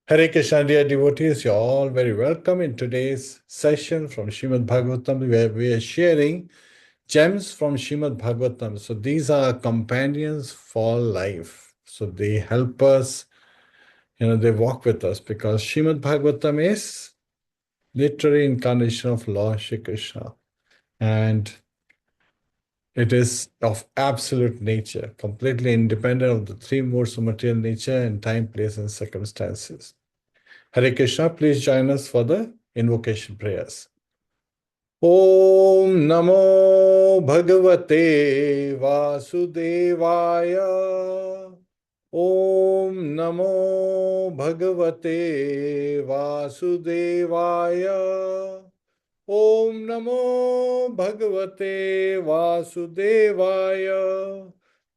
Hare Krishna, dear devotees, you're all very welcome in today's session from Srimadbhagavatam, where we are sharing gems from Srimadbhagavatam. So these are companions for life. So they help us, they walk with us because Srimadbhagavatam is literary incarnation of Lord Shri Krishna. And it is of absolute nature, completely independent of the three modes of material nature and time, place, and circumstances. Hare Krishna, please join us for the invocation prayers. Om Namo Bhagavate Vasudevaya. Om Namo Bhagavate Vasudevaya. Om Namo Bhagavate Vasudevaya.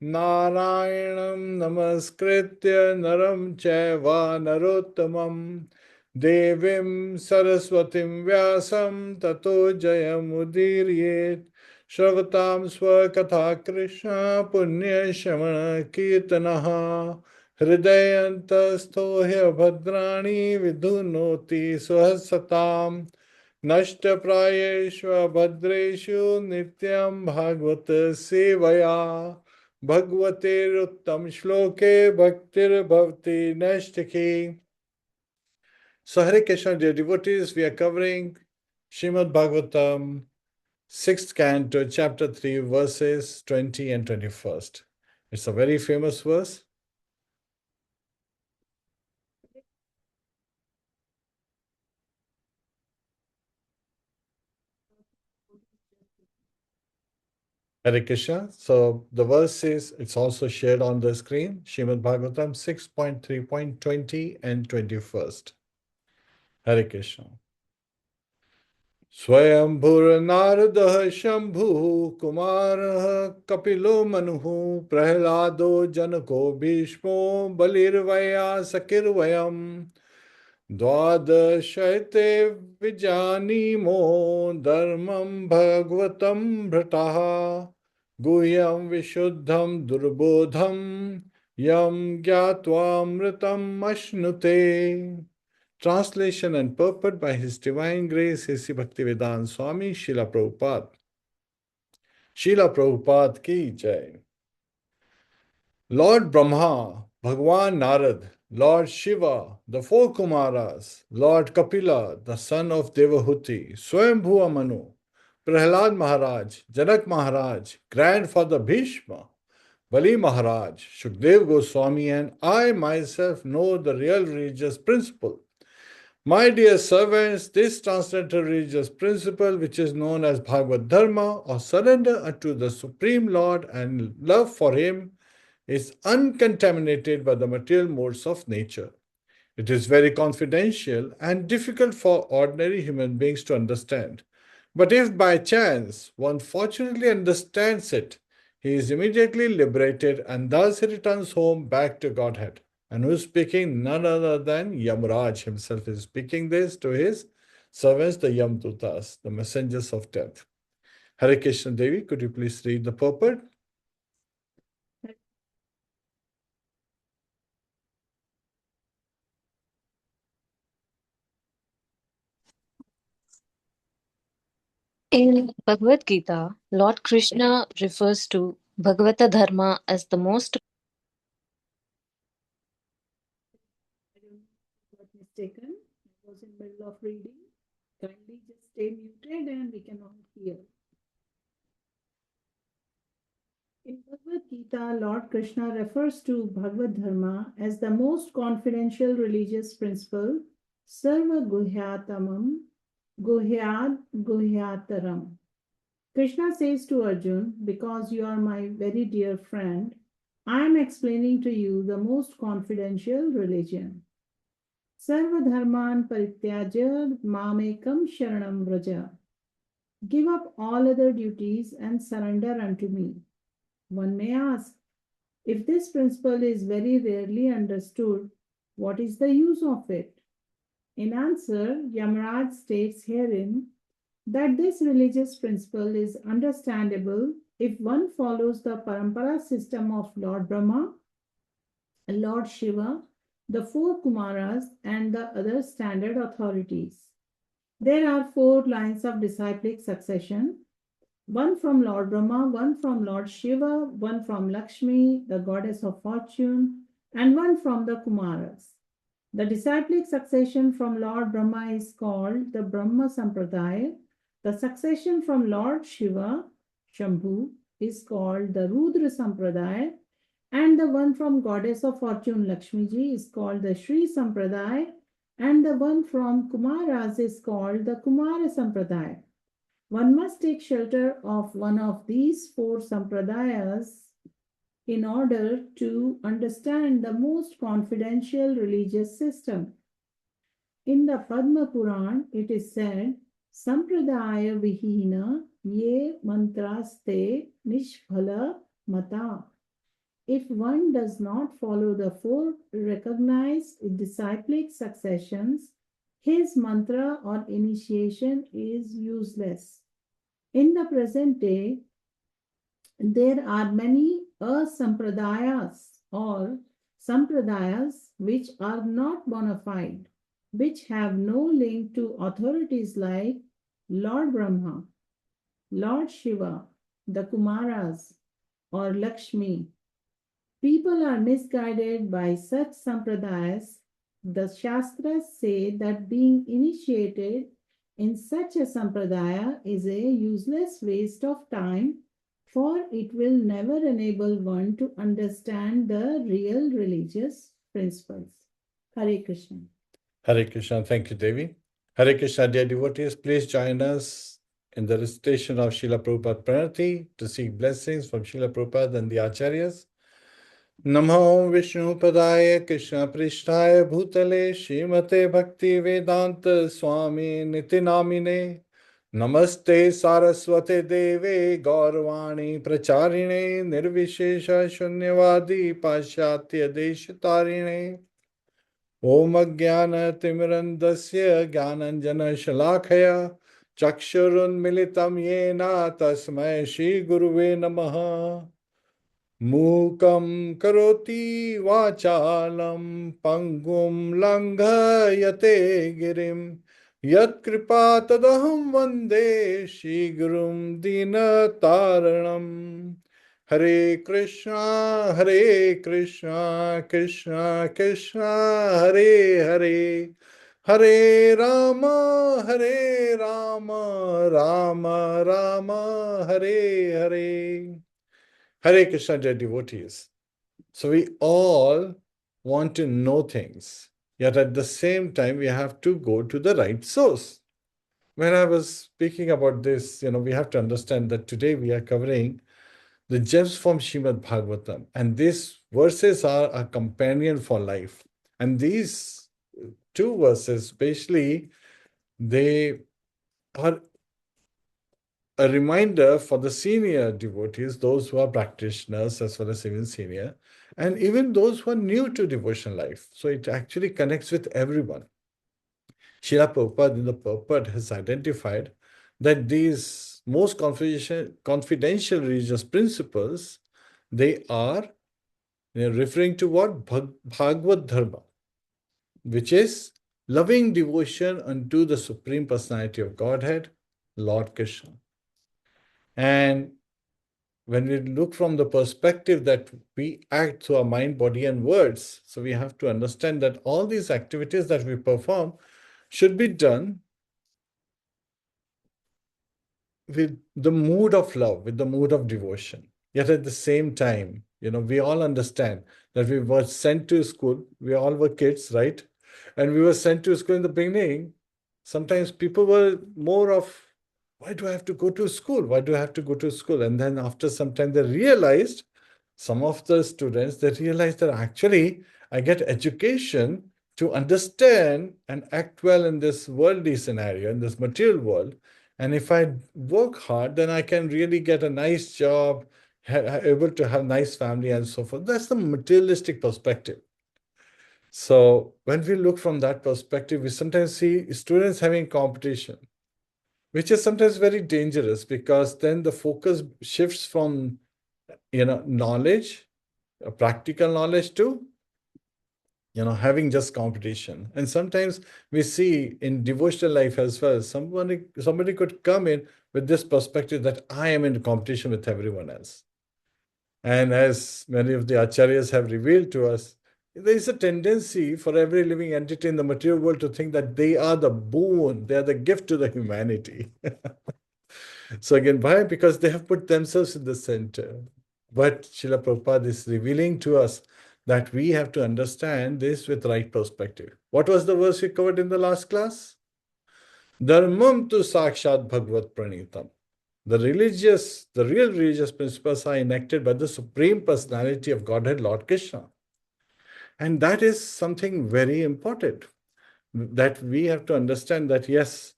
Narayanam Namaskritya Naram Chaiva Narottamam Devim Saraswatim Vyasam Tato Jayamudiryet Shravatam Swakatha Krishna Punya Shamana Kirtanaha Hridayantastho Bhadrani Vidhunoti Swasatam Nashtaprayeshva Bhadreshu Nityam Bhagavata Sevaya Bhagavate Uttam Shloke Bhaktir Bhavati Nashtaki. So Hare Krishna, dear devotees, we are covering Srimad Bhagavatam, 6th canto, chapter 3, verses 20 and 21st. It's a very famous verse. Hare Krishna. So the verse is, it's also shared on the screen, Srimad Bhagavatam 6.3.20 and 21st. Hare Krishna. Swayambhur Narada Shambhu Kumarah Kapilo Manuhu Prahlado Janako Bhishmo Balirvaya Sakirvayam Dwadashayate Vijanimo Dharmam Bhagavatam Bhrataha Guhyam Vishuddham Durbodham Yam Gyatva Amritam Ashnute. Translation and purport by His Divine Grace, His Bhaktivedanta Swami, Srila Prabhupada. Srila Prabhupada ki jai. Lord Brahma, Bhagwan Narad, Lord Shiva, the four Kumaras, Lord Kapila, the son of Devahuti, Swayambhuva Manu, Prahlad Maharaj, Janak Maharaj, grandfather Bhishma, Bali Maharaj, Shukdev Goswami, and I myself know the real religious principle. My dear servants, this transcendental religious principle, which is known as Bhagavad-dharma, or surrender unto the Supreme Lord and love for Him, is uncontaminated by the material modes of nature. It is very confidential and difficult for ordinary human beings to understand. But if by chance one fortunately understands it, he is immediately liberated and thus he returns home back to Godhead. And who is speaking? None other than Yamraj himself is speaking this to his servants, the Yamdutas, the messengers of death. Hare Krishna Devi, could you please read the purport? In Bhagavad Gita, Lord Krishna refers to Bhagavata-dharma as the most mistaken. I was in middle of reading. Kindly just stay muted and we can all hear. In Bhagavad Gita, Lord Krishna refers to Bhagavad-dharma as the most confidential religious principle, Sarva Guhyatamam, Guhyad Guhyataram. Krishna says to Arjun, because you are my very dear friend, I am explaining to you the most confidential religion. Sarva dharman parityaja mamekam sharanam vraja. Give up all other duties and surrender unto me. One may ask, if this principle is very rarely understood, what is the use of it? In answer, Yamaraj states herein that this religious principle is understandable if one follows the parampara system of Lord Brahma, Lord Shiva, the four Kumaras, and the other standard authorities. There are 4 lines of disciplic succession, one from Lord Brahma, one from Lord Shiva, one from Lakshmi, the goddess of fortune, and one from the Kumaras. The disciplic succession from Lord Brahma is called the Brahma Sampradaya. The succession from Lord Shiva, Shambhu, is called the Rudra Sampradaya, and the one from Goddess of Fortune, Lakshmi Ji, is called the Sri Sampradaya, and the one from Kumaras is called the Kumara Sampradaya. One must take shelter of one of these 4 sampradayas in order to understand the most confidential religious system. In the Padma Puran, it is said, Sampradaya Vihina Ye Mantraste Nishphala Mata. If one does not follow the 4 recognized disciplic successions, his mantra or initiation is useless. In the present day, there are many asampradayas or sampradayas which are not bona fide, which have no link to authorities like Lord Brahma, Lord Shiva, the Kumaras, or Lakshmi. People are misguided by such sampradayas. The Shastras say that being initiated in such a sampradaya is a useless waste of time, for it will never enable one to understand the real religious principles. Hare Krishna. Hare Krishna. Thank you, Devi. Hare Krishna, dear devotees. Please join us in the recitation of Srila Prabhupada Pranati to seek blessings from Srila Prabhupada and the Acharyas. Namo Vishnu Padaya Krishna Prishtaya Bhutale Srimate Bhakti Vedanta Swami Nitinamine Namaste Saraswate Deve Gaurvani Pracharine Nirvishesha Shunyavadi Pashatya Deshatarine Om Jnana Timirandasya Jnananjana Shalakaya Chakshurun Militam Yena Tasmai Shri Guruve Namaha Mukam karoti vachalam pangum langhayate girim yat kripa tadaham vande shigurum dinataranam. Hare Krishna, Krishna Krishna, Hare Hare, Hare Rama, Rama Rama, Hare Hare. Hare Krishna, dear devotees. So we all want to know things, yet at the same time, we have to go to the right source. When I was speaking about this, we have to understand that today we are covering the gems from Srimadbhagavatam, and these verses are a companion for life. And these 2 verses, especially, they are a reminder for the senior devotees, those who are practitioners as well as even senior, and even those who are new to devotional life. So it actually connects with everyone. Srila Prabhupada in the purport has identified that these most confidential religious principles, they are referring to what? Bhagavad-dharma, which is loving devotion unto the Supreme Personality of Godhead, Lord Krishna. And when we look from the perspective that we act through our mind, body, and words, so we have to understand that all these activities that we perform should be done with the mood of love, with the mood of devotion. Yet at the same time, we all understand that we were sent to school. We all were kids, right? And we were sent to school in the beginning. Sometimes people were more of, why do I have to go to school? Why do I have to go to school? And then after some time, they realized, some of the students, they realized that actually I get education to understand and act well in this worldly scenario, in this material world. And if I work hard, then I can really get a nice job, able to have nice family and so forth. That's the materialistic perspective. So when we look from that perspective, we sometimes see students having competition, which is sometimes very dangerous, because then the focus shifts from knowledge, practical knowledge, to having just competition. And sometimes we see in devotional life as well, somebody could come in with this perspective that I am in competition with everyone else. And as many of the acharyas have revealed to us, there is a tendency for every living entity in the material world to think that they are the boon, they are the gift to the humanity. So again, why? Because they have put themselves in the center. But Srila Prabhupada is revealing to us that we have to understand this with right perspective. What was the verse we covered in the last class? Dharmam tu sakshat bhagavad pranitam. The real religious principles are enacted by the Supreme Personality of Godhead, Lord Krishna. And that is something very important, that we have to understand that, yes,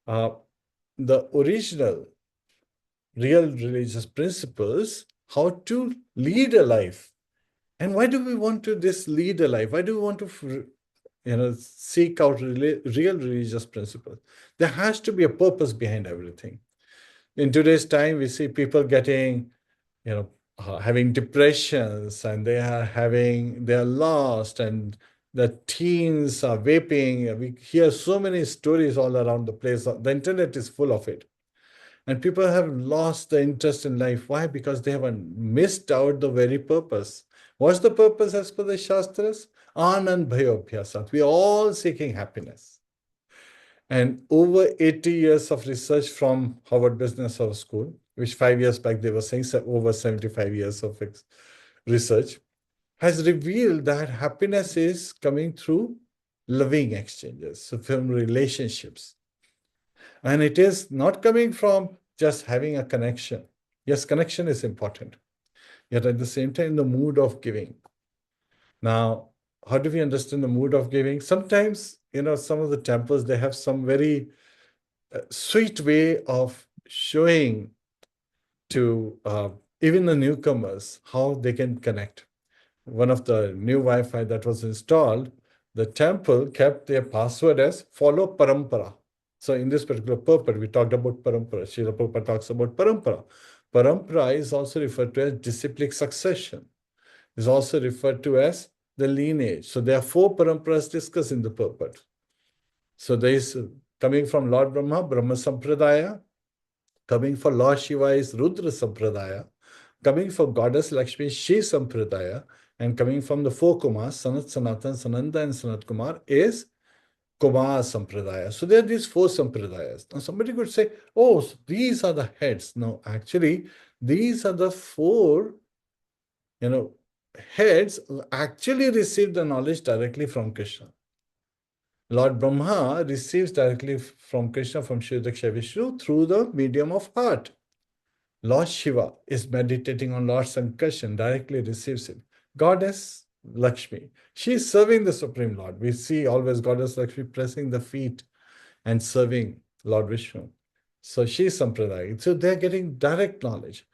the original real religious principles, how to lead a life. And why do we want to this lead a life? Why do we want to seek out real religious principles? There has to be a purpose behind everything. In today's time, we see people getting, having depressions, and they are lost, and the teens are vaping. We hear so many stories all around the place. The internet is full of it. And people have lost the interest in life. Why? Because they have missed out the very purpose. What's the purpose as per the Shastras? Anand Bhayobhyasat. We are all seeking happiness. And over 80 years of research from Harvard Business School, which 5 years back they were saying over 75 years of research, has revealed that happiness is coming through loving exchanges, so from relationships. And it is not coming from just having a connection. Yes, connection is important. Yet at the same time, the mood of giving. Now, how do we understand the mood of giving? Sometimes, some of the temples, they have some very sweet way of showing to even the newcomers how they can connect. One of the new Wi-Fi that was installed, the temple kept their password as follow parampara. So in this particular purport, we talked about parampara. Srila Prabhupada talks about parampara. Parampara is also referred to as disciplic succession. Is also referred to as the lineage. So there are 4 paramparas discussed in the purport. So there is coming from Lord Brahma, Brahma Sampradaya. Coming for Lord Shiva is Rudra Sampradaya. Coming for Goddess Lakshmi, Shi Sampradaya. And coming from the 4 Kumars, Sanat, Sanatan, Sananda, and Sanat Kumar, is Kumar Sampradaya. So there are these 4 Sampradayas. Now somebody could say, oh, so these are the heads. No, actually, these are the 4, heads who actually receive the knowledge directly from Krishna. Lord Brahma receives directly from Krishna, from Shridaksha Vishnu, through the medium of heart. Lord Shiva is meditating on Lord Sankarshan, directly receives it. Goddess Lakshmi, she is serving the Supreme Lord. We see always Goddess Lakshmi pressing the feet and serving Lord Vishnu. So she is Sampradaya. So they're getting direct knowledge.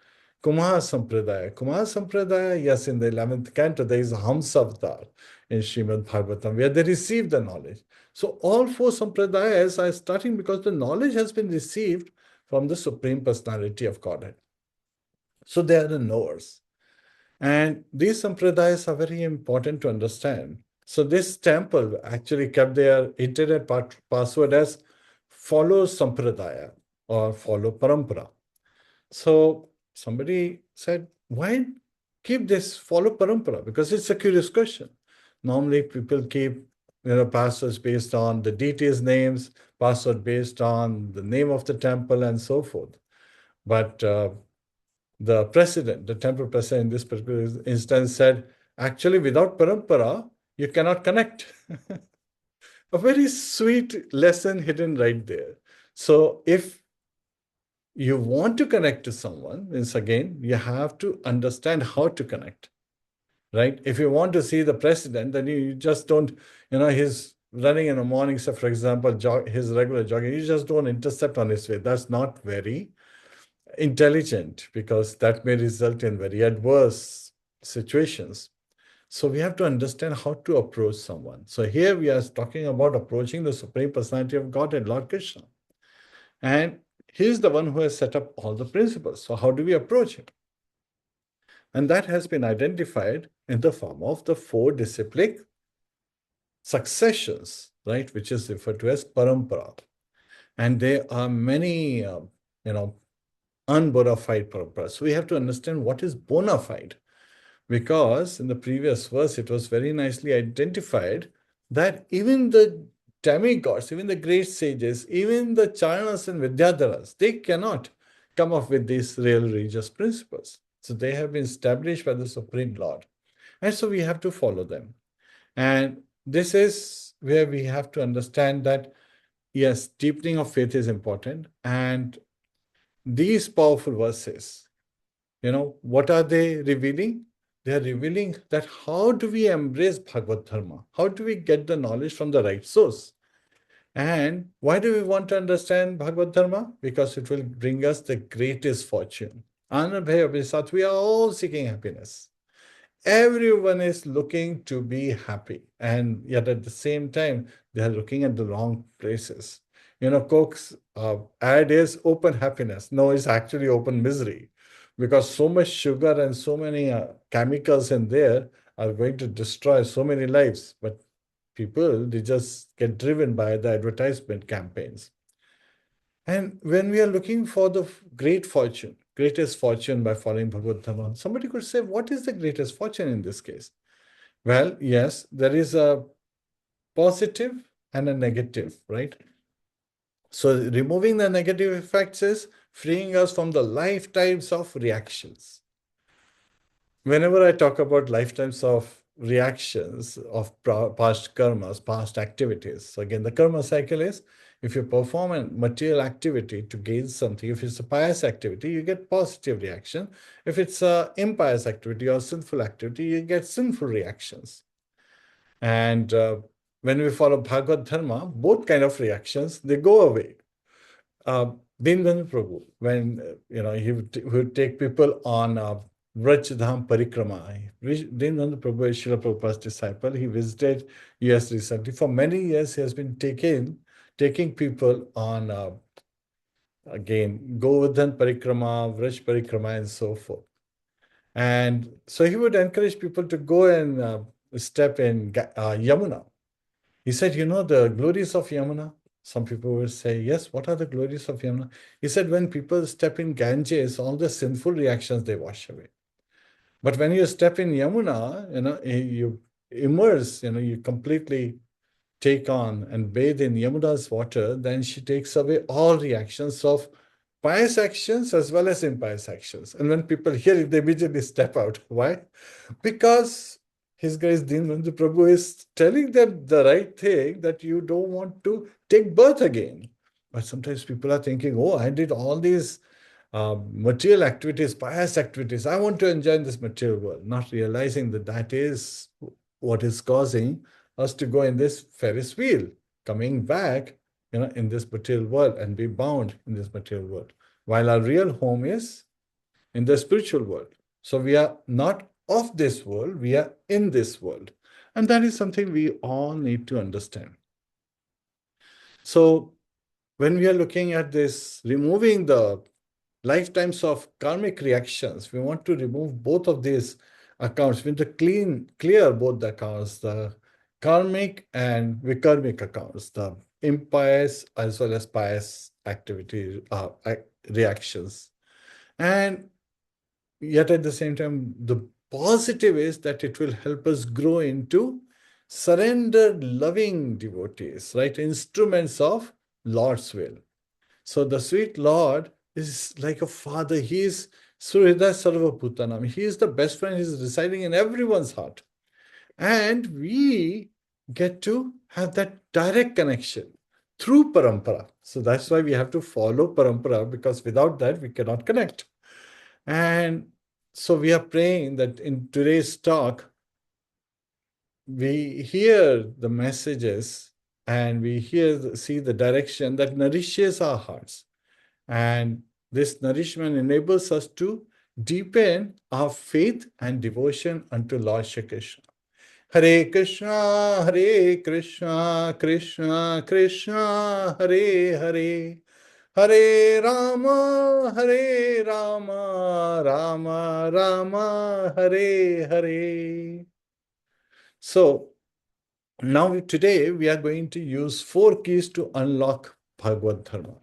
Kumar Sampradaya. Kumar Sampradaya, yes, in the 11th canto, there is a Hamsavatar in Srimadbhagavatam, where they receive the knowledge. So all 4 Sampradayas are starting because the knowledge has been received from the Supreme Personality of Godhead. So they are the knowers. And these sampradayas are very important to understand. So this temple actually kept their internet password as follow sampradaya or follow parampara. So somebody said, why keep this follow parampara? Because it's a curious question. Normally people keep passwords based on the deities' names, password based on the name of the temple, and so forth. But the president, the temple president in this particular instance, said, actually, without parampara, you cannot connect. A very sweet lesson hidden right there. So if you want to connect to someone, means again, you have to understand how to connect, right? If you want to see the president, then you just don't, he's running in the morning, so for example, his regular jogging, you just don't intercept on his way. That's not very intelligent, because that may result in very adverse situations. So we have to understand how to approach someone. So here we are talking about approaching the Supreme Personality of Godhead, Lord Krishna. And he's the one who has set up all the principles. So how do we approach him? And that has been identified in the form of the 4 disciplic successions, right, which is referred to as parampara. And there are many, unbona fide paramparas. So we have to understand what is bona fide, because in the previous verse it was very nicely identified that even the demigods, even the great sages, even the Charanas and Vidyadharas, they cannot come up with these real religious principles. So they have been established by the Supreme Lord. And so we have to follow them. And this is where we have to understand that, yes, deepening of faith is important. And these powerful verses, what are they revealing? They are revealing that how do we embrace Bhagavad-dharma? How do we get the knowledge from the right source? And why do we want to understand Bhagavad-dharma? Because it will bring us the greatest fortune. Anand Bhai Abhisat, we are all seeking happiness. Everyone is looking to be happy, and yet at the same time, they are looking at the wrong places. Coke's ad is open happiness. No, it's actually open misery, because so much sugar and so many chemicals in there are going to destroy so many lives. But people, they just get driven by the advertisement campaigns. And when we are looking for the great fortune, greatest fortune by following Bhagavad Dharma, somebody could say, what is the greatest fortune in this case? Well, yes, there is a positive and a negative, right? So removing the negative effects is freeing us from the lifetimes of reactions. Whenever I talk about lifetimes of reactions of past karmas, past activities, so again, the karma cycle is, if you perform a material activity to gain something, if it's a pious activity, you get positive reaction. If it's a impious activity or sinful activity, you get sinful reactions. And when we follow Bhagavad Dharma, both kind of reactions, they go away. Dindan Prabhu, when he would take people on Vraj Dham Parikrama. Dindan Prabhu is Srila Prabhupada's disciple. He visited US recently. For many years, he has been taking people on again Govardhan Parikrama, Vraj Parikrama, and so forth. And so he would encourage people to go and step in Yamuna. He said, the glories of Yamuna. Some people will say, yes, what are the glories of Yamuna? He said, when people step in Ganges, all the sinful reactions, they wash away. But when you step in Yamuna, you immerse, you completely take on and bathe in Yamuna's water, then she takes away all reactions of pious actions as well as impious actions. And when people hear it, they immediately step out. Why? Because His Grace Dinbandhu Prabhu is telling them the right thing, that you don't want to take birth again. But sometimes people are thinking, oh, I did all these material activities, pious activities. I want to enjoy this material world, not realizing that that is what is causing us to go in this Ferris wheel, coming back, in this material world and be bound in this material world. While our real home is in the spiritual world. So we are not of this world, we are in this world. And that is something we all need to understand. So when we are looking at this, removing the lifetimes of karmic reactions, we want to remove both of these accounts. We want to clear both the accounts, the karmic and vikarmic accounts, the impious as well as pious activity reactions. And yet at the same time, the positive is that it will help us grow into surrendered, loving devotees, right? Instruments of Lord's will. So the sweet Lord is like a father. He is Surhridaya Sarvabhutanam. He is the best friend. He is residing in everyone's heart. And we get to have that direct connection through parampara. So that's why we have to follow parampara, because without that, we cannot connect. And so we are praying that in today's talk, we hear the messages and we see the direction that nourishes our hearts. And this nourishment enables us to deepen our faith and devotion unto Lord Shri Krishna. Hare Krishna, Hare Krishna, Krishna Krishna, Hare Hare. Hare Rama, Hare Rama, Rama Rama, Hare Hare. So, Now, today we are going to use 4 keys to unlock Bhagavad-dharma.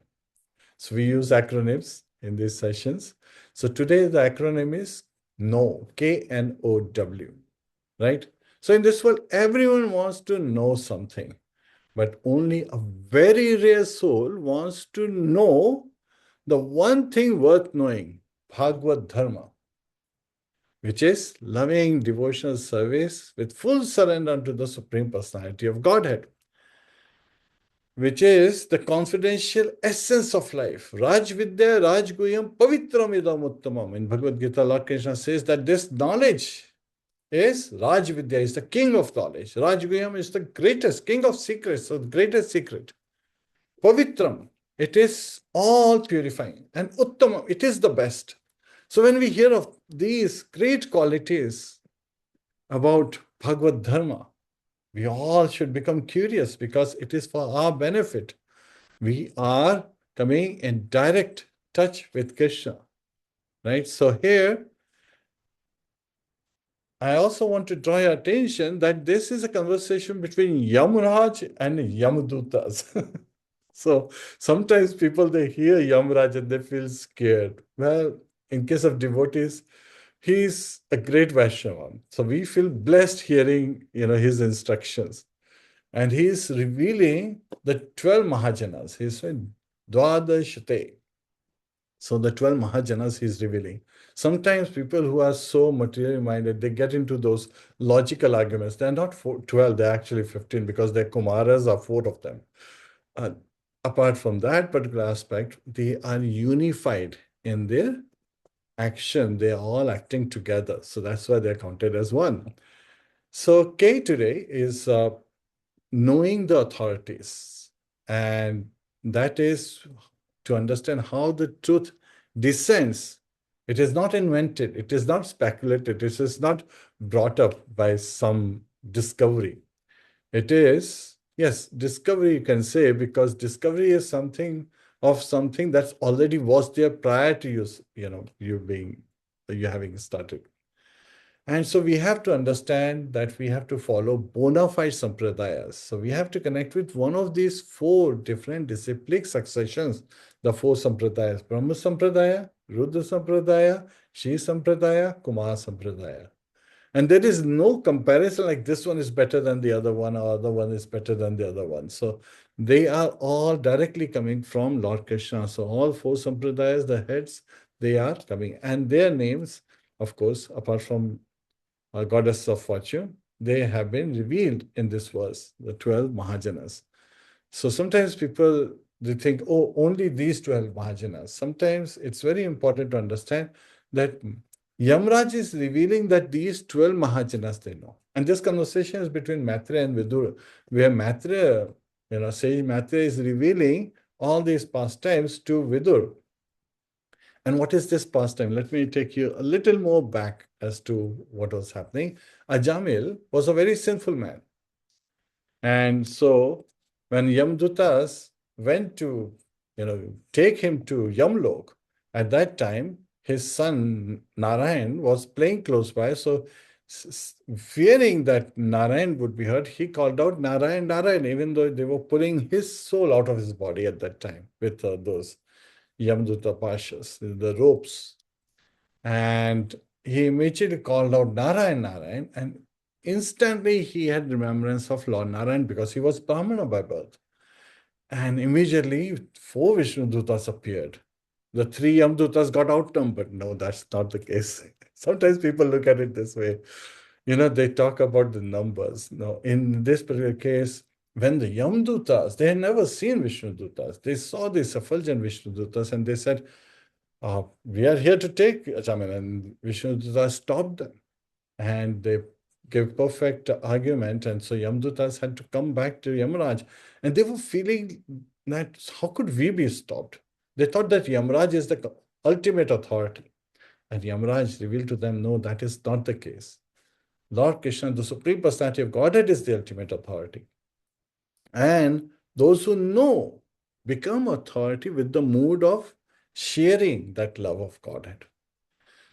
So we use acronyms in these sessions. So today the acronym is KNOW, K-N-O-W, right? So in this world, everyone wants to know something, but only a very rare soul wants to know the one thing worth knowing, Bhagavad-dharma, which is loving devotional service with full surrender unto the Supreme Personality of Godhead, which is the confidential essence of life. Raj Vidya Raj Guyam Pavitram Idam Uttamam. In Bhagavad Gita, Lord Krishna says that this knowledge is Raj Vidya, is the king of knowledge. Raj Guyam is the greatest, king of secrets, so the greatest secret. Pavitram, it is all purifying. And Uttamam, it is the best. So when we hear of these great qualities about Bhagavad Dharma, we all should become curious because it is for our benefit. We are coming in direct touch with Krishna, right? So here, I also want to draw your attention that this is a conversation between Yamraj and Yamadutas. So sometimes people, they hear Yamraj and they feel scared. Well, in case of devotees, he's a great Vaishnava. So we feel blessed hearing, his instructions. And he's revealing the 12 Mahajanas. He's saying Dwadashate. So the 12 Mahajanas he's revealing. Sometimes people who are so materially minded, they get into those logical arguments. They're not 12, they're actually 15 because their Kumaras are 4 of them. Apart from that particular aspect, they are unified in their action. They are all acting together. So that's why they're counted as one. So K today is knowing the authorities. And that is to understand how the truth descends. It is not invented. It is not speculated. It is not brought up by some discovery. It is, yes, discovery you can say, because discovery is something that already was there prior to you having started. And so we have to understand that we have to follow bona fide sampradayas. So we have to connect with one of these 4 different disciplic successions, the 4 sampradayas: Brahma Sampradaya, Rudra Sampradaya, Shri Sampradaya, Kumar Sampradaya. And there is no comparison like this one is better than the other one, or other one is better than the other one. So they are all directly coming from Lord Krishna. So all 4 sampradayas, the heads, they are coming. And their names, of course, apart from goddess of fortune, they have been revealed in this verse, the 12 Mahajanas. So sometimes people, they think, oh, only these 12 Mahajanas. Sometimes it's very important to understand that Yamraj is revealing that these 12 Mahajanas they know. And this conversation is between Maitreya and Vidura, where Maitreya, Sage Maitreya is revealing all these pastimes to Vidur. And what is this pastime? Let me take you a little more back as to what was happening. Ajamil was a very sinful man. And so when Yamdutas went to, take him to Yamlok, at that time, his son Narayan was playing close by. So fearing that Narayan would be hurt, he called out Narayan, Narayan, even though they were pulling his soul out of his body at that time with those Yamduta Pashas, the ropes. And he immediately called out Narayan, Narayan, and instantly he had remembrance of Lord Narayan because he was Brahmana by birth. And immediately 4 Vishnu Dutas appeared. The 3 Yamdutas got outnumbered. No, that's not the case. Sometimes people look at it this way. They talk about the numbers. No, in this particular case, when the Yamdutas, they had never seen Vishnu Dutas. They saw these effulgent Vishnu Dutas and they said, we are here to take Achaman. And Vishnu Dutas stopped them. And they gave perfect argument. And so Yamdutas had to come back to Yamaraj. And they were feeling that, how could we be stopped? They thought that Yamaraj is the ultimate authority. And Yamaraj revealed to them, no, that is not the case. Lord Krishna, the Supreme Personality of Godhead, is the ultimate authority. And those who know become authority with the mood of sharing that love of Godhead.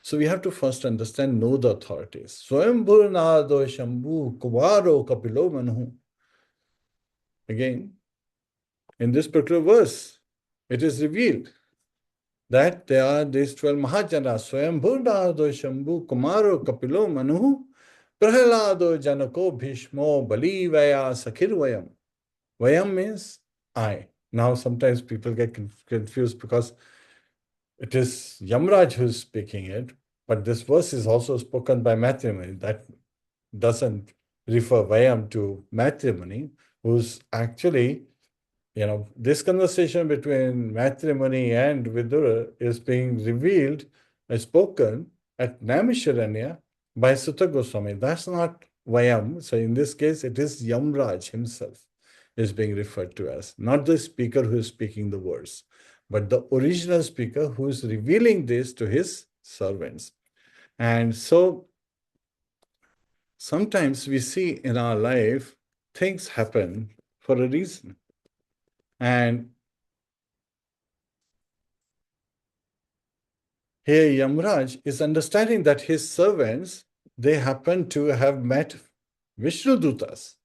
So we have to first understand, know the authorities. Swayambhur Nado Shambhu Kubaro Kapilo Manu. again, in this particular verse, it is revealed that there are these 12 Mahajanas, Swayambhurdado, Shambhu, Kumaro, Kapilo, Manu, Prahalado, Janako, Bhishmo, Bali, Vaya, Sakhirvayam. Vayam means I. Now, sometimes people get confused because it is Yamraj who is speaking it, but this verse is also spoken by matrimony. That doesn't refer Vayam to matrimony, who's actually, this conversation between matrimony and Vidura is being revealed, spoken at Naimisharanya by Sutta Goswami. That's not Vayam. So in this case, it is Yamraj himself is being referred to as, not the speaker who is speaking the words, but the original speaker who is revealing this to his servants. And so sometimes we see in our life things happen for a reason. And here Yamraj is understanding that his servants, they happen to have met Vishnu Dutas.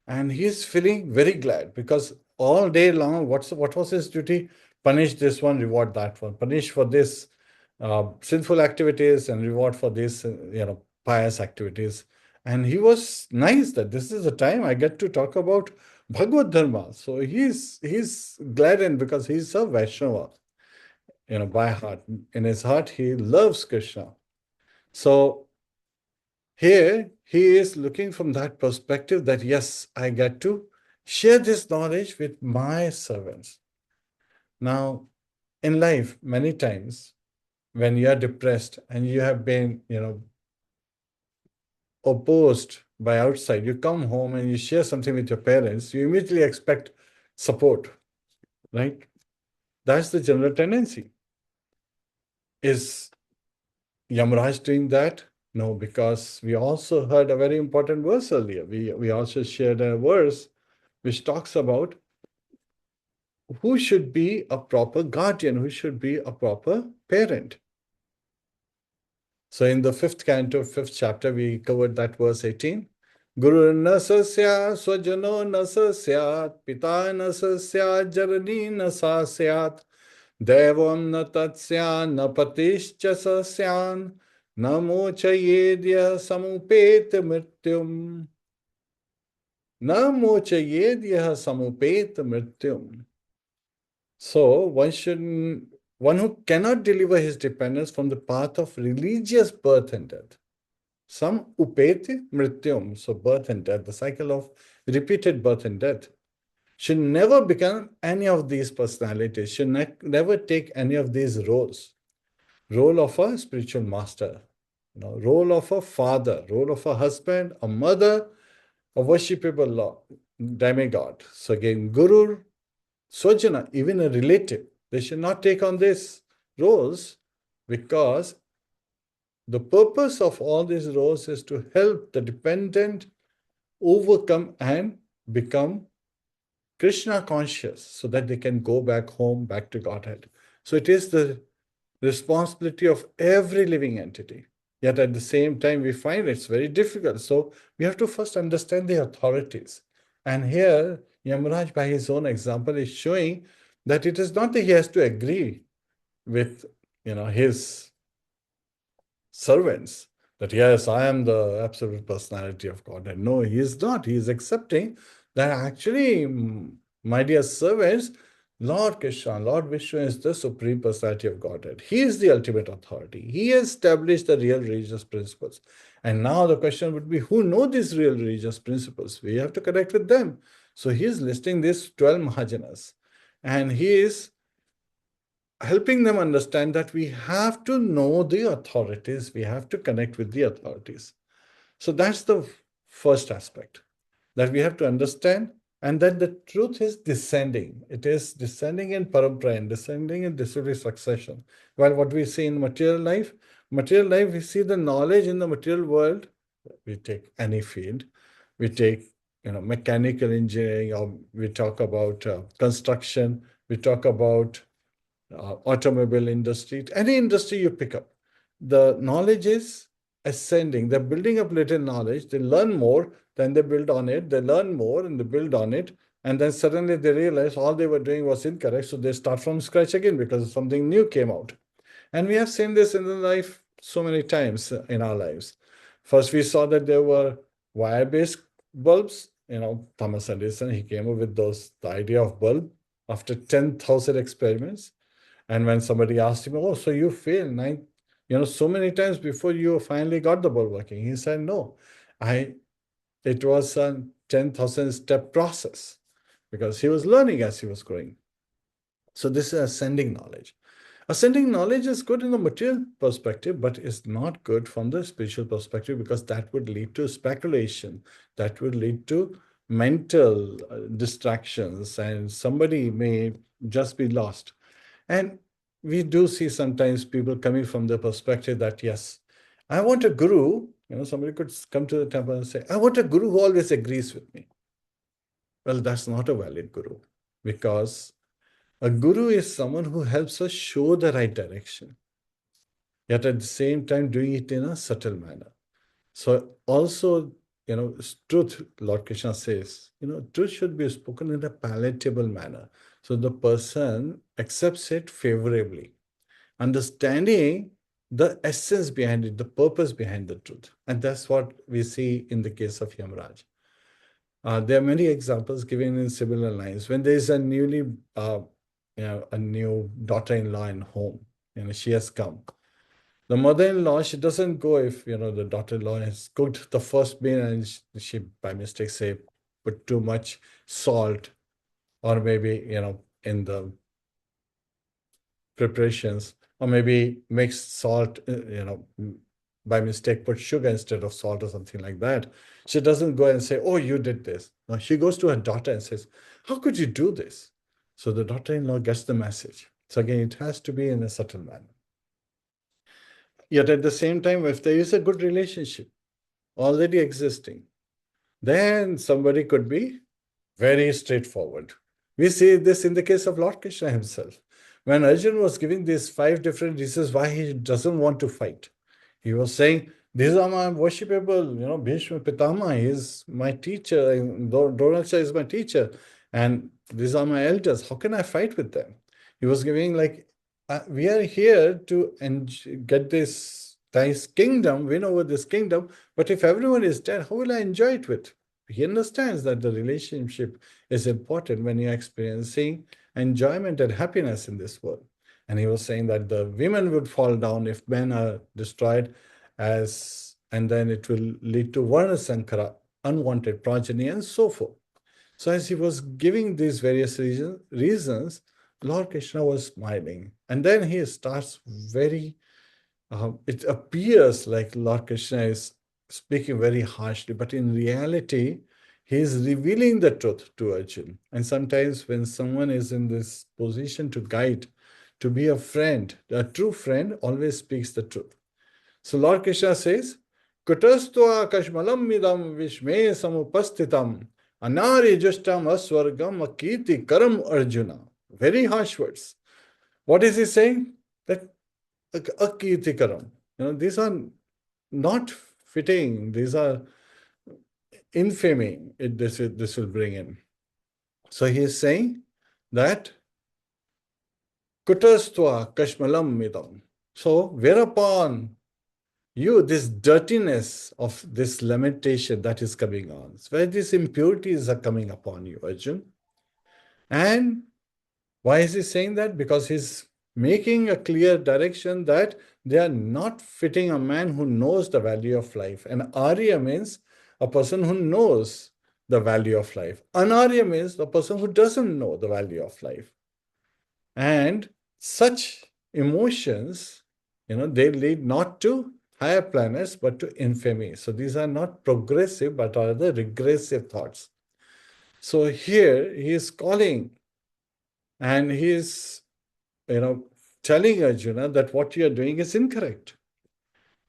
And he's feeling very glad because all day long, what was his duty? Punish this one, reward that one. Punish for this sinful activities and reward for this, pious activities. And he was nice that this is the time I get to talk about Bhagavad-dharma. So he's gladdened because he's a Vaishnava, by heart. In his heart, he loves Krishna. So here, he is looking from that perspective that, yes, I get to share this knowledge with my servants. Now, in life, many times, when you are depressed and you have been, opposed by outside, you come home and you share something with your parents, you immediately expect support, right? That's the general tendency. Is Yamraj doing that? No, because we also heard a very important verse earlier. We also shared a verse which talks about who should be a proper guardian, who should be a proper parent. So in the 5th canto, 5th chapter, we covered that verse 18. Guru nasa syat, swajano nasa syat, pita nasa syat, jarani nasa syat, devam na tatsyan, na patischa sasyan, namo chayedya samupet mrityum. Namo chayedya samupet mrityum. So one who cannot deliver his dependence from the path of religious birth and death. Some upeti mrityum, so birth and death, the cycle of repeated birth and death, should never become any of these personalities, should never take any of these roles. Role of a spiritual master, role of a father, role of a husband, a mother, a worshipable demigod. So again, guru, swajana, even a relative, they should not take on these roles because the purpose of all these roles is to help the dependent overcome and become Krishna conscious so that they can go back home, back to Godhead. So it is the responsibility of every living entity. Yet at the same time, we find it's very difficult. So we have to first understand the authorities. And here, Yamaraj, by his own example, is showing that it is not that he has to agree with, his servants, that yes, I am the absolute personality of God. And no, he is not. He is accepting that actually, my dear servants, Lord Krishna, Lord Vishnu is the supreme personality of Godhead. He is the ultimate authority. He has established the real religious principles. And now the question would be, who know these real religious principles? We have to connect with them. So he is listing these 12 Mahajanas. And he is helping them understand that we have to know the authorities. We have to connect with the authorities. So that's the first aspect, that we have to understand, and that the truth is descending. It is descending in parampara and descending in distributive succession. While what we see in material life, we see the knowledge in the material world. We take any field, we take mechanical engineering, or we talk about construction, we talk about automobile industry, any industry you pick up, the knowledge is ascending. They're building up little knowledge. They learn more, then they build on it. They learn more and they build on it. And then suddenly they realize all they were doing was incorrect. So they start from scratch again because something new came out. And we have seen this in the life so many times in our lives. First, we saw that there were wire-based bulbs. Thomas Edison, he came up with the idea of bulb after 10,000 experiments. And when somebody asked him, "Oh, so you failed so many times before you finally got the bulb working?" He said, "No, it was a 10,000 step process," because he was learning as he was growing. So this is ascending knowledge. Ascending knowledge is good in the material perspective, but it's not good from the spiritual perspective, because that would lead to speculation, that would lead to mental distractions, and somebody may just be lost. And we do see sometimes people coming from the perspective that, yes, I want a guru. Somebody could come to the temple and say, "I want a guru who always agrees with me." Well, that's not a valid guru, because a guru is someone who helps us show the right direction, yet at the same time doing it in a subtle manner. So also, truth, Lord Krishna says, truth should be spoken in a palatable manner. So the person accepts it favorably, understanding the essence behind it, the purpose behind the truth. And that's what we see in the case of Yamaraj. There are many examples given in similar lines. When there is a a new daughter-in-law in home, she has come. The mother-in-law, she doesn't go if, the daughter-in-law has cooked the first meal and she by mistake say, put too much salt, or maybe, in the preparations, or maybe mix salt, by mistake put sugar instead of salt or something like that. She doesn't go and say, "Oh, you did this." No, she goes to her daughter and says, "How could you do this?" So the daughter-in-law gets the message. So again, it has to be in a subtle manner. Yet at the same time, if there is a good relationship already existing, then somebody could be very straightforward. We see this in the case of Lord Krishna himself. When Arjuna was giving these 5 different reasons why he doesn't want to fight, he was saying, "These are my worshipable, Bhishma Pitama is my teacher, and Dronacharya is my teacher, and these are my elders. How can I fight with them?" He was giving like, we are here to get this nice kingdom, win over this kingdom, but if everyone is dead, how will I enjoy it with? He understands that the relationship is important when you're experiencing enjoyment and happiness in this world. And he was saying that the women would fall down if men are destroyed, and then it will lead to Varna Sankara, unwanted progeny, and so forth. So as he was giving these various reasons, Lord Krishna was smiling. And then he starts it appears like Lord Krishna is speaking very harshly, but in reality, he is revealing the truth to Arjuna. And sometimes when someone is in this position to guide, to be a friend, a true friend always speaks the truth. So Lord Krishna says, "Kutastva kashmalam midam vishme samupastitam anari justam aswargam akiti karam Arjuna." Very harsh words. What is he saying? That akiti karam. These are not fitting. These are infamy. This will bring in. So he is saying that kutastva kashmalam midam. So whereupon this dirtiness of this lamentation that is coming on, where these impurities are coming upon you, Arjun. And why is he saying that? Because he's making a clear direction that they are not fitting a man who knows the value of life. And Arya means a person who knows the value of life. Anarya means a person who doesn't know the value of life. And such emotions, they lead not to higher planets, but to infamy. So these are not progressive, but are the regressive thoughts. So here he is calling, and he is, telling Arjuna that what you are doing is incorrect.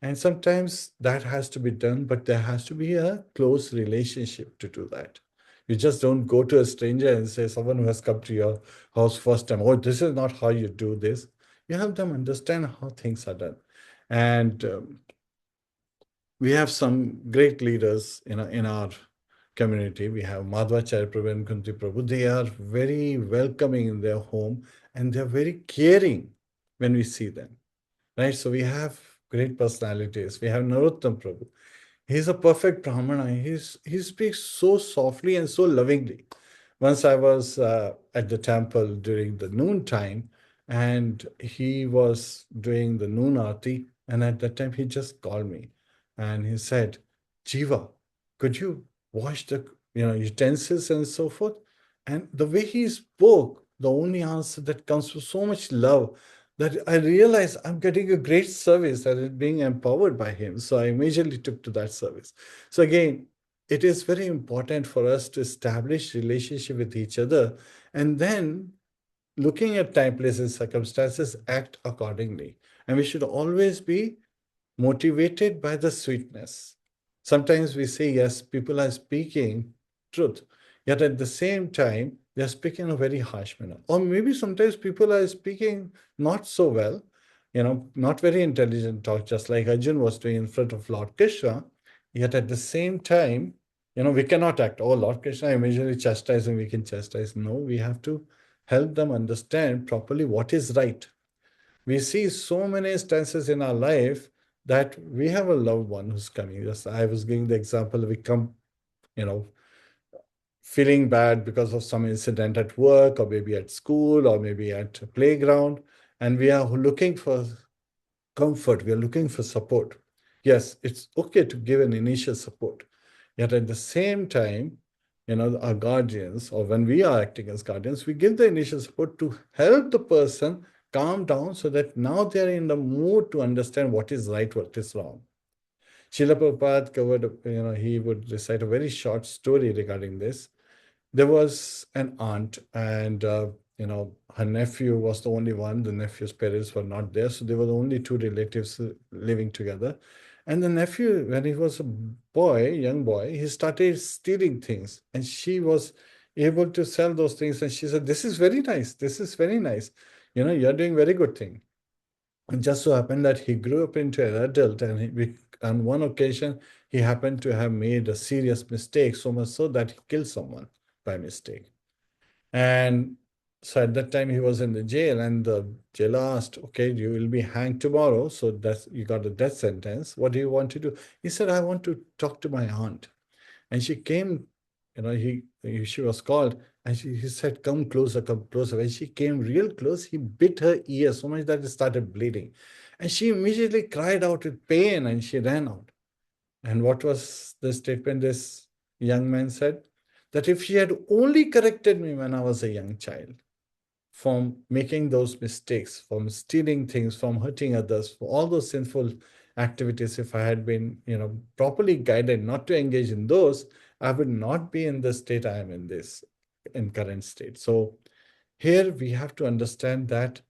And sometimes that has to be done, but there has to be a close relationship to do that. You just don't go to a stranger and say, someone who has come to your house first time, "Oh, this is not how you do this." You have them understand how things are done. And we have some great leaders in our community. We have Madhvacharya Prabhu and Kunti Prabhu. They are very welcoming in their home and they're very caring when we see them. Right? So we have great personalities. We have Narottam Prabhu. He's a perfect Brahmana. He speaks so softly and so lovingly. Once I was at the temple during the noon time, and he was doing the noon aarti, and at that time he just called me, and he said, "Jiva, could you wash the utensils and so forth?" And the way he spoke, the only answer that comes with so much love that I realized I'm getting a great service and it being empowered by him. So I immediately took to that service. So again, it is very important for us to establish relationship with each other and then looking at time, place, and circumstances, act accordingly. And we should always be motivated by the sweetness. Sometimes we say, yes, people are speaking truth, yet at the same time, they are speaking in a very harsh manner. Or maybe sometimes people are speaking not so well, not very intelligent talk, just like Arjun was doing in front of Lord Krishna. Yet at the same time, we cannot act, oh, Lord Krishna immediately chastise and we can chastise. No, we have to help them understand properly what is right. We see so many instances in our life that we have a loved one who's coming. Just I was giving the example, we come, you know, feeling bad because of some incident at work or maybe at school or maybe at a playground, and we are looking for comfort, we are looking for support. Yes, it's okay to give an initial support. Yet at the same time, our guardians, or when we are acting as guardians, we give the initial support to help the person calm down so that now they are in the mood to understand what is right, what is wrong. Srila Prabhupada covered, he would recite a very short story regarding this. There was an aunt, and her nephew was the only one. The nephew's parents were not there, so they were the only two relatives living together. And the nephew, when he was a young boy, he started stealing things, and she was able to sell those things. And she said, "This is very nice. This is very nice. You're doing very good thing." It just so happened that he grew up into an adult, and on one occasion, he happened to have made a serious mistake, so much so that he killed someone by mistake. And so at that time, he was in the jail, and the jailer asked, "Okay, you will be hanged tomorrow. So you got a death sentence. What do you want to do?" He said, "I want to talk to my aunt." And she came, she was called, and he said, "Come closer, come closer." When she came real close, he bit her ear so much that it started bleeding. And she immediately cried out with pain and she ran out. And what was the statement this young man said? That if she had only corrected me when I was a young child, from making those mistakes, from stealing things, from hurting others, for all those sinful activities, if I had been, properly guided not to engage in those, I would not be in the state I am in current state. So here we have to understand that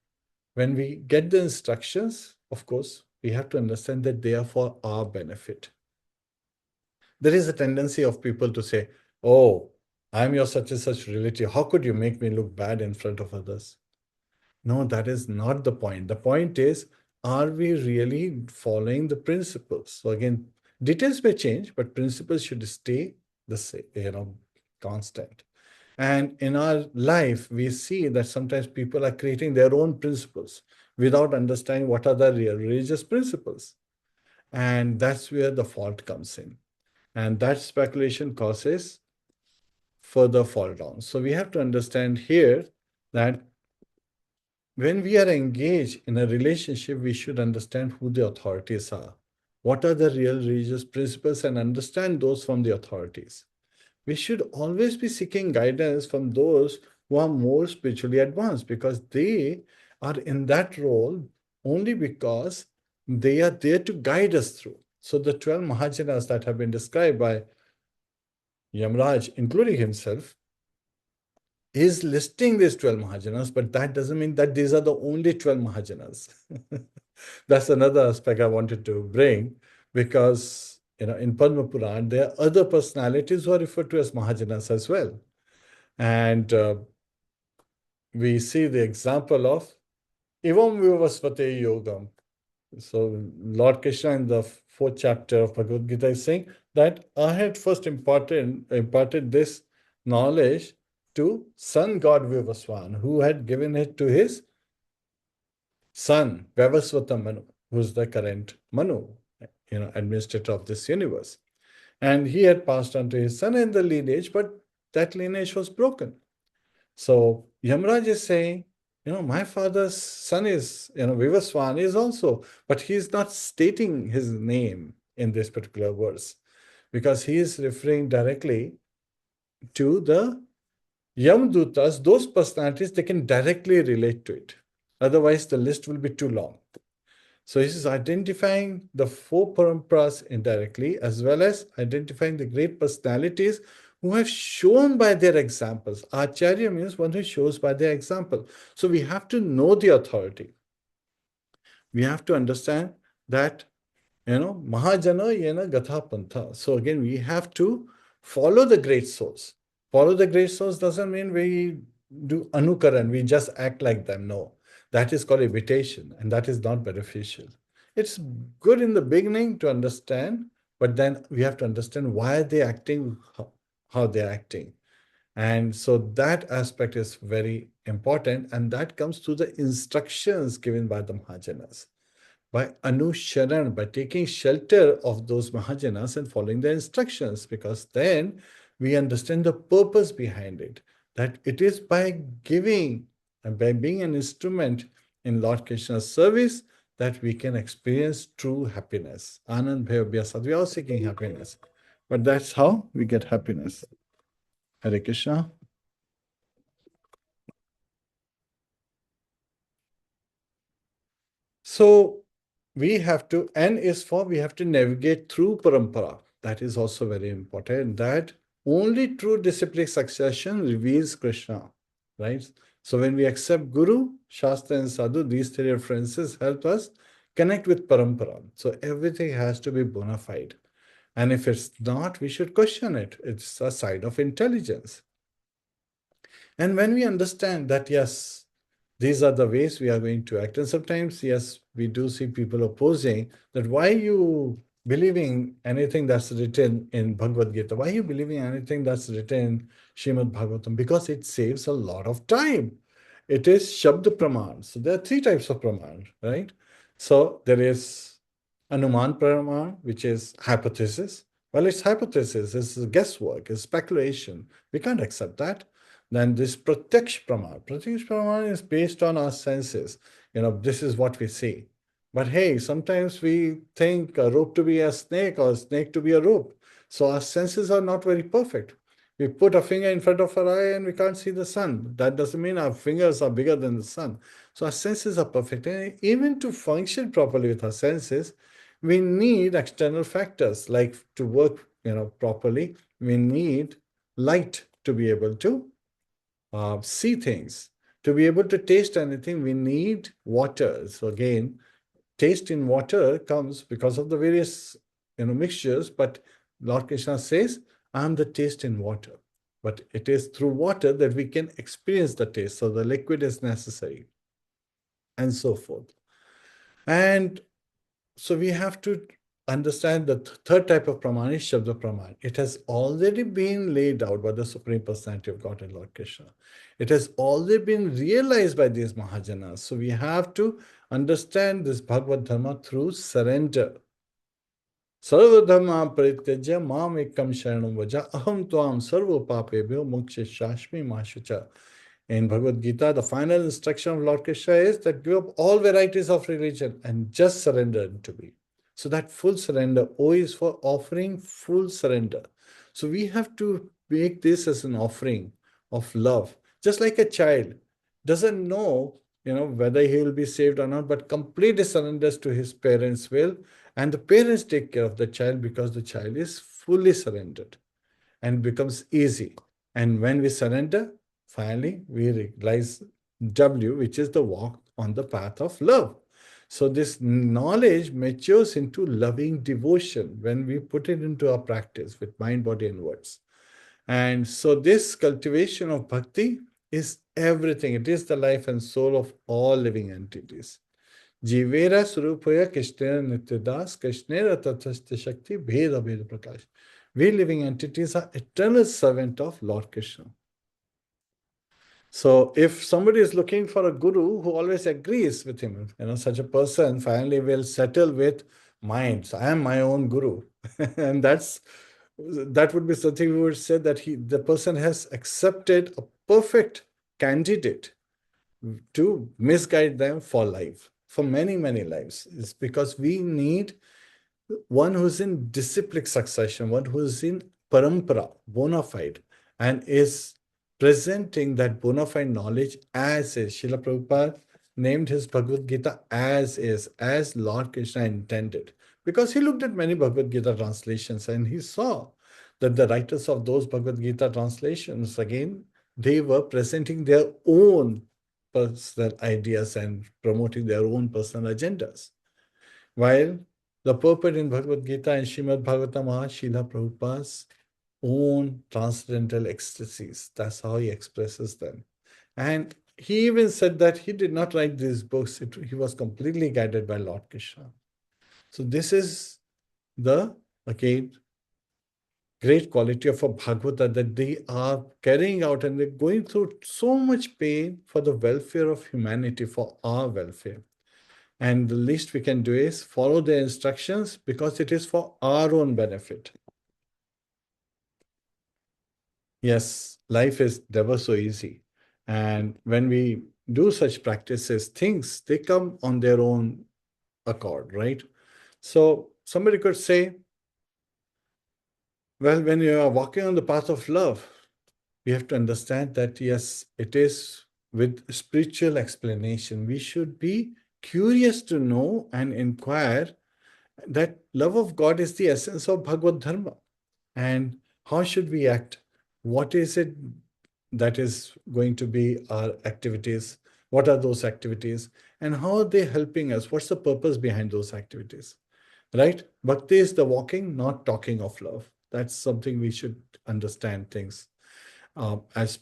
when we get the instructions, of course, we have to understand that they are for our benefit. There is a tendency of people to say, "Oh, I'm your such and such relative. How could you make me look bad in front of others?" No, that is not the point. The point is, are we really following the principles? So again, details may change, but principles should stay the same, constant. And in our life, we see that sometimes people are creating their own principles without understanding what are the real religious principles. And that's where the fault comes in. And that speculation causes further fall down. So we have to understand here that when we are engaged in a relationship, we should understand who the authorities are. What are the real religious principles and understand those from the authorities. We should always be seeking guidance from those who are more spiritually advanced because they are in that role only because they are there to guide us through. So the 12 Mahajanas that have been described by Yamraj, including himself, is listing these 12 Mahajanas, but that doesn't mean that these are the only 12 Mahajanas. That's another aspect I wanted to bring because, in Padma Puran, there are other personalities who are referred to as Mahajanas as well. And we see the example of Evam Vivasvate Yogam. So Lord Krishna in the 4th chapter of Bhagavad Gita is saying, that I had first imparted this knowledge to son god Vivaswan, who had given it to his son Vavasvata Manu, who's the current Manu, administrator of this universe. And he had passed on to his son in the lineage, but that lineage was broken. So Yamraj is saying, my father's son is, Vivaswan is also, but he's not stating his name in this particular verse because he is referring directly to the Yamdutas, those personalities, they can directly relate to it. Otherwise, the list will be too long. So this is identifying the four paramparas indirectly, as well as identifying the great personalities who have shown by their examples. Acharya means one who shows by their example. So we have to know the authority. We have to understand that, Mahajana Yena Gatha Pantha. So again, we have to follow the great souls. Follow the great souls doesn't mean we do anukaran, we just act like them. No, that is called imitation, and that is not beneficial. It's good in the beginning to understand, but then we have to understand why they're acting, how they're acting. And so that aspect is very important, and that comes through the instructions given by the Mahajanas by anusharan, by taking shelter of those Mahajanas and following their instructions, because then we understand the purpose behind it, that it is by giving and by being an instrument in Lord Krishna's service that we can experience true happiness. Anand Bhaya Vyasad, we are seeking happiness, but that's how we get happiness. Hare Krishna. So we have to, N is for we have to navigate through parampara. That is also very important. That only true disciplic succession reveals Krishna, right? So when we accept Guru, Shastra, and Sadhu, these three references help us connect with parampara. So everything has to be bona fide. And if it's not, we should question it. It's a side of intelligence. And when we understand that, yes, these are the ways we are going to act. And sometimes, yes, we do see people opposing that why you believing anything that's written in Bhagavad Gita? Why are you believing anything that's written in Srimadbhagavatam? Because it saves a lot of time. It is Shabda Praman. So there are three types of Praman, right? So there is Anuman Praman, which is hypothesis. Well, it's hypothesis, it's guesswork, it's speculation. We can't accept that. Then this Pratyaksh Praman. Pratyaksh Praman is based on our senses. This is what we see. But hey, sometimes we think a rope to be a snake or a snake to be a rope. So our senses are not very perfect. We put a finger in front of our eye and we can't see the sun. That doesn't mean our fingers are bigger than the sun. So our senses are perfect. And even to function properly with our senses, we need external factors like to work properly. We need light to be able to see things. To be able to taste anything, we need water. So again, taste in water comes because of the various mixtures, but Lord Krishna says, I am the taste in water. But it is through water that we can experience the taste. So the liquid is necessary, and so forth. And so we have to understand the third type of Praman is Shabda Praman. It has already been laid out by the Supreme Personality of Godhead, Lord Krishna. It has already been realized by these Mahajanas. So we have to understand this Bhagavad-dharma through surrender. Sarvadharma parityaja mam ekam sharanam vaja aham tvam sarva papebhyo mokshishashmi mashucha. In Bhagavad Gita, the final instruction of Lord Krishna is that give up all varieties of religion and just surrender to me. So that full surrender, O is for offering full surrender. So we have to make this as an offering of love. Just like a child doesn't know, whether he will be saved or not, but completely surrenders to his parents' will, and the parents take care of the child because the child is fully surrendered and becomes easy. And when we surrender, finally, we realize W, which is the walk on the path of love. So this knowledge matures into loving devotion when we put it into our practice with mind, body, and words. And so this cultivation of bhakti is everything. It is the life and soul of all living entities. Jivera Surupaya Krishnera Nityadas, Krishnera Tathastha Shakti, Bheda Bheda Prakash. We living entities are eternal servant of Lord Krishna. So if somebody is looking for a guru who always agrees with him, such a person finally will settle with mind. So I am my own guru. And that would be something we would say that the person has accepted a perfect candidate to misguide them for life, for many, many lives. It's because we need one who's in disciplic succession, one who's in parampara, bona fide, and is presenting that bona fide knowledge as is. Srila Prabhupada named his Bhagavad Gita as is, as Lord Krishna intended. Because he looked at many Bhagavad Gita translations and he saw that the writers of those Bhagavad Gita translations, again, they were presenting their own personal ideas and promoting their own personal agendas. While the purport in Bhagavad Gita and Srimadbhagavatam are Srila Prabhupada's own transcendental ecstasies. That's how he expresses them. And he even said that he did not write these books. He was completely guided by Lord Krishna. So this is the, again, great quality of a Bhagavata, that they are carrying out and they're going through so much pain for the welfare of humanity, for our welfare. And the least we can do is follow their instructions because it is for our own benefit. Yes, life is never so easy. And when we do such practices, things, they come on their own accord, right? So somebody could say, well, when you are walking on the path of love, we have to understand that, yes, it is with spiritual explanation. We should be curious to know and inquire that love of God is the essence of Bhagavad-dharma. And how should we act? What is it that is going to be our activities? What are those activities? And how are they helping us? What's the purpose behind those activities? Right? Bhakti is the walking, not talking of love. That's something we should understand things. As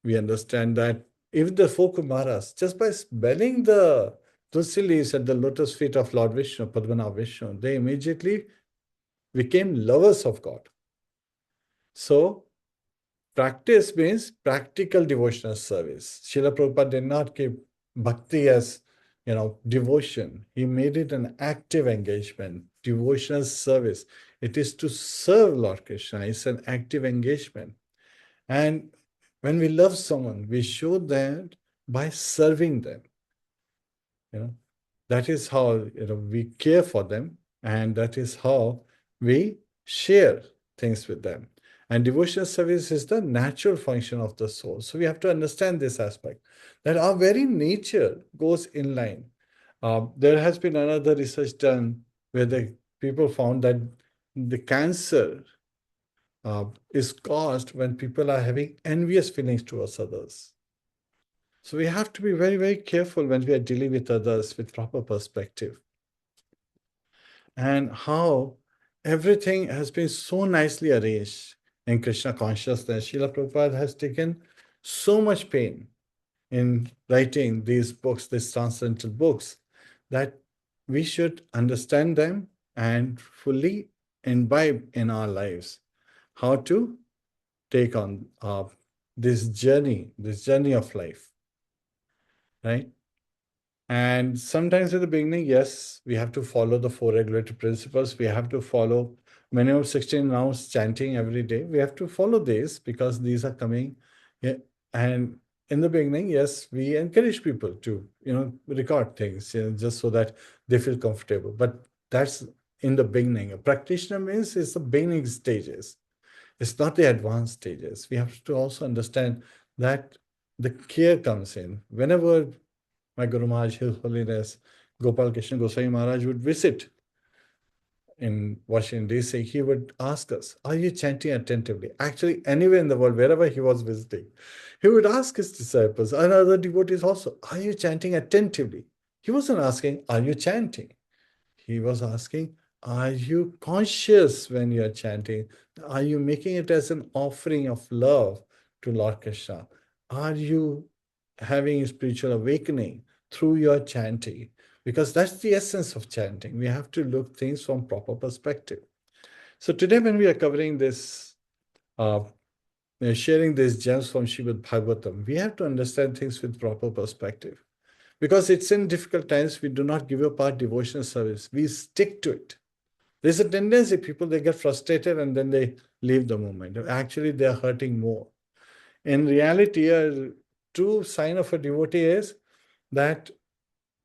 we understand that even the four Kumaras, just by smelling the tulsi leaves at the lotus feet of Lord Vishnu, Padmanabha Vishnu, they immediately became lovers of God. So, practice means practical devotional service. Srila Prabhupada did not keep bhakti as, devotion. He made it an active engagement, devotional service. It is to serve Lord Krishna. It's an active engagement. And when we love someone, we show that by serving them. That is how we care for them, and that is how we share things with them. And devotional service is the natural function of the soul. So we have to understand this aspect, that our very nature goes in line. There has been another research done where the people found that the cancer is caused when people are having envious feelings towards others. So we have to be very, very careful when we are dealing with others with proper perspective. And how everything has been so nicely arranged in Krishna consciousness. Srila Prabhupada has taken so much pain in writing these books, these transcendental books, that we should understand them and fully imbibe in our lives how to take on this journey of life, right? And sometimes at the beginning, yes, we have to follow the four regulatory principles. We have to follow minimum 16 rounds chanting every day. We have to follow these because these are coming. Yeah. And in the beginning, yes, we encourage people to, record things, just so that they feel comfortable. But that's in the beginning. A practitioner means it's the beginning stages. It's not the advanced stages. We have to also understand that the care comes in. Whenever my Guru Maharaj, His Holiness Gopal Krishna Goswami Maharaj would visit in Washington, D.C., he would ask us, are you chanting attentively? Actually, anywhere in the world, wherever he was visiting, he would ask his disciples and other devotees also, are you chanting attentively? He wasn't asking, are you chanting? He was asking, are you conscious when you are chanting? Are you making it as an offering of love to Lord Krishna? Are you having a spiritual awakening through your chanting? because that's the essence of chanting. We have to look things from proper perspective. So today when we are covering this, sharing these gems from Srimadbhagavatam, we have to understand things with proper perspective. Because it's in difficult times, we do not give up our devotional service. We stick to it. There's a tendency, people, they get frustrated and then they leave the movement. Actually, they are hurting more. In reality, a true sign of a devotee is that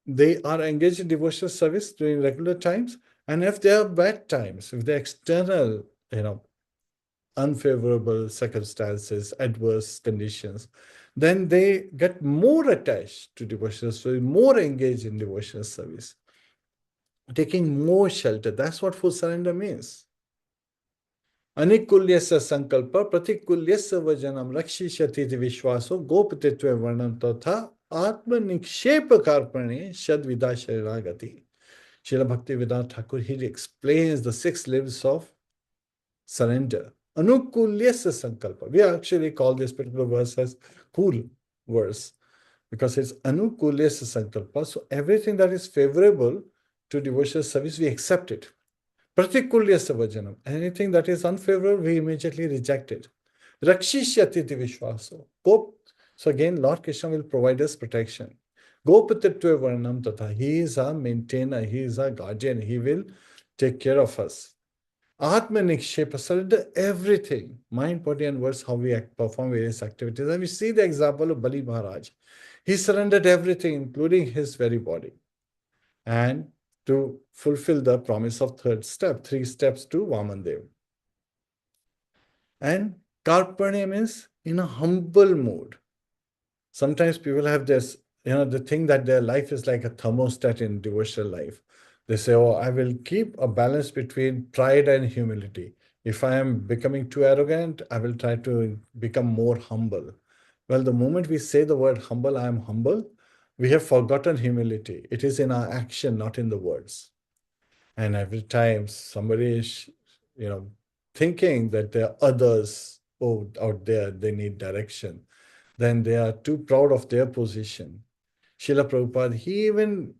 they are engaged in devotional service during regular times. And if there are bad times, if there are external, unfavorable circumstances, adverse conditions, then they get more attached to devotional service, more engaged in devotional service, taking more shelter. That's what full surrender means. Anikulyasya sankalpa pratikulyasya vajanam rakshishati vishwaso gopatitve varnam tatha atma nikshepa karpane shadvida shariragati. Srila Bhaktivedanta Thakur, he explains the 6 limbs of surrender. Anukulyasya sankalpa. We actually call this particular verse as cool verse because it's anukulyasya sankalpa. So everything that is favorable to devotional service, we accept it. Pratikulyasya vajanam. Anything that is unfavorable, we immediately reject it. Rakshishyati vishwaso. So again, Lord Krishna will provide us protection. Gopatitve varnam tatha. He is our maintainer. He is our guardian. He will take care of us. Atma nikshepa, surrender everything. Mind, body, and words, how we perform various activities. And we see the example of Bali Maharaj. He surrendered everything, including his very body. And to fulfill the promise of 3rd step, 3 steps to Vamandev. And Karpanya means in a humble mood. Sometimes people have this, they think that their life is like a thermostat in devotional life. They say, oh, I will keep a balance between pride and humility. If I am becoming too arrogant, I will try to become more humble. Well, the moment we say the word humble, I am humble, we have forgotten humility. It is in our action, not in the words. And every time somebody is, thinking that there are others out there, they need direction, then they are too proud of their position. Srila Prabhupada, he even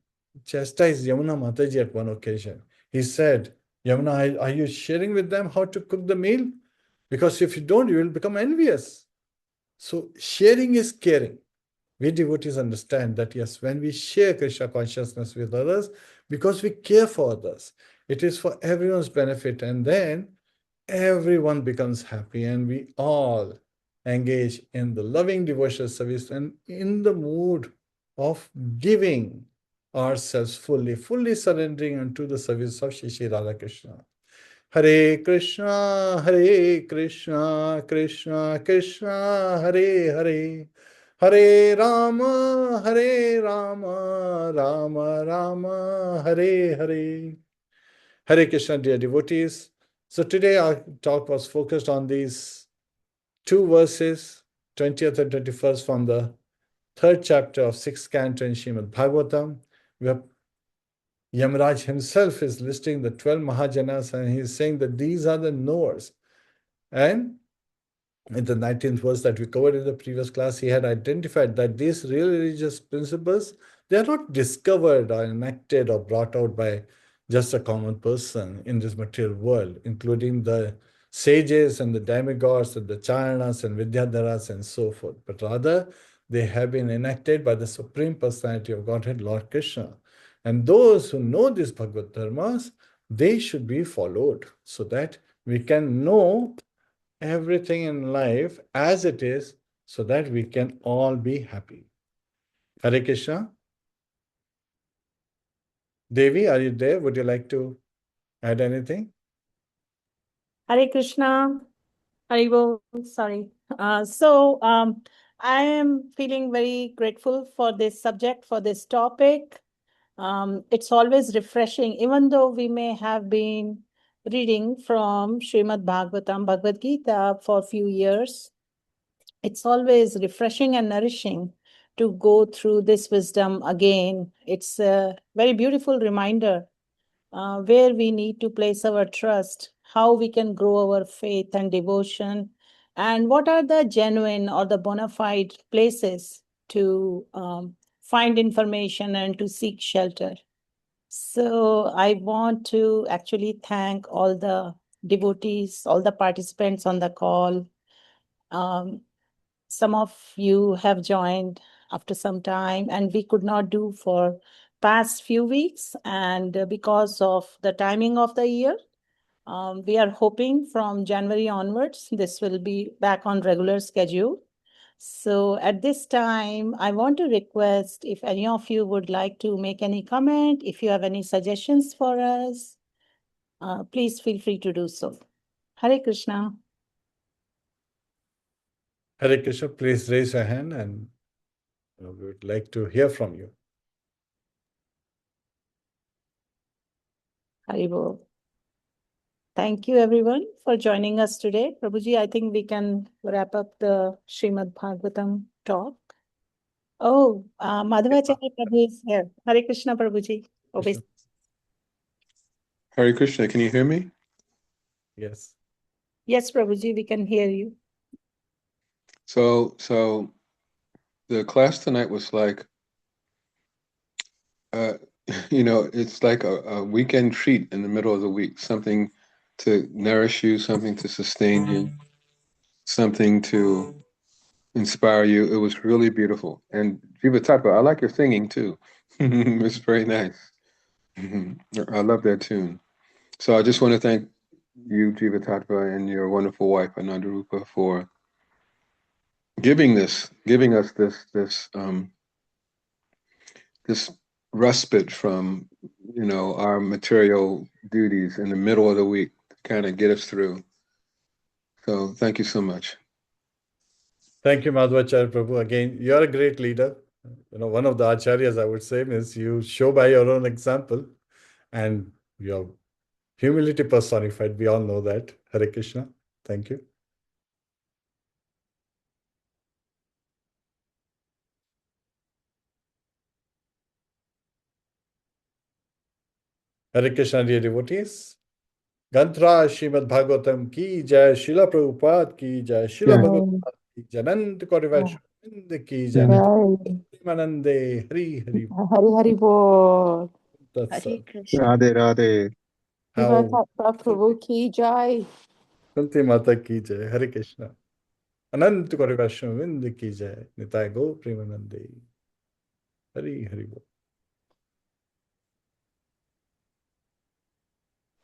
chastised Yamuna Mataji at one occasion. He said, Yamuna, are you sharing with them how to cook the meal? Because if you don't, you will become envious. So sharing is caring. We devotees understand that, yes, when we share Krishna consciousness with others, because we care for others, it is for everyone's benefit. And then everyone becomes happy and we all engage in the loving devotional service and in the mood of giving ourselves fully surrendering unto the service of Shri Radha Krishna. Hare Krishna, Hare Krishna, Krishna Krishna, Hare Hare, Hare Rama, Hare Rama, Rama Rama, Hare Hare. Hare Krishna, dear devotees. So today our talk was focused on these 2 verses, 20th and 21st from the 3rd chapter of 6th canto in Srimadbhagavatam, where Yamaraj himself is listing the 12 Mahajanas and he's saying that these are the knowers. And in the 19th verse that we covered in the previous class, he had identified that these real religious principles, they are not discovered or enacted or brought out by just a common person in this material world, including the sages and the demigods and the charanas and vidyadharas and so forth, but rather they have been enacted by the Supreme Personality of Godhead, Lord Krishna. And those who know these Bhagavad-dharmas, they should be followed so that we can know everything in life as it is so that we can all be happy. Hare Krishna. Devi, are you there? Would you like to add anything? Hare Krishna. Haribo, sorry. I am feeling very grateful for this subject, for this topic. It's always refreshing, even though we may have been reading from Srimadbhagavatam, Bhagavad Gita for a few years. It's always refreshing and nourishing to go through this wisdom again. It's a very beautiful reminder where we need to place our trust, how we can grow our faith and devotion, and what are the genuine or the bona fide places to find information and to seek shelter. So I want to actually thank all the devotees, all the participants on the call. Some of you have joined after some time, and we could not do for past few weeks. And because of the timing of the year, we are hoping from January onwards, this will be back on regular schedule. So at this time, I want to request if any of you would like to make any comment, if you have any suggestions for us, please feel free to do so. Hare Krishna. Hare Krishna, please raise your hand and we would like to hear from you. Haribo. Thank you, everyone, for joining us today. Prabhuji, I think we can wrap up the Srimadbhagavatam talk. Oh, Madhavacharya Prabhu is here. Hare Krishna, Prabhuji. Krishna. Hare Krishna, can you hear me? Yes. Yes, Prabhuji, we can hear you. So the class tonight was like, it's like a weekend treat in the middle of the week, something to nourish you, something to sustain you, something to inspire you. It was really beautiful. And Jiva Tattva, I like your singing too. It's very nice. I love that tune. So I just want to thank you, Jiva Tattva, and your wonderful wife, Anandarupa, for giving us this respite from our material duties in the middle of the week to kind of get us through. So thank you so much. Thank you, Madhvacharya Prabhu. Again, you're a great leader. One of the acharyas, I would say, is you show by your own example and your humility personified. We all know that. Hare Krishna. Thank you. Hare Krishna, dear devotees. Gantra Srimadbhagavatam ki jai, Srila Prabhupada ki jai, Srila Bhagavatam ki jai, Anant Kori Vaishnava ki jai, Manande, Hari Hari. Hari Hari Bol. That's Hare Krishna. Radhe Radhe. Jiva how Tattva Prabhu ki jai. Kunti Mata ki jai, Hare Krishna. Anant Kori Vaishnava ki jai, Nitai Go Premanande. Hari Hari Bol.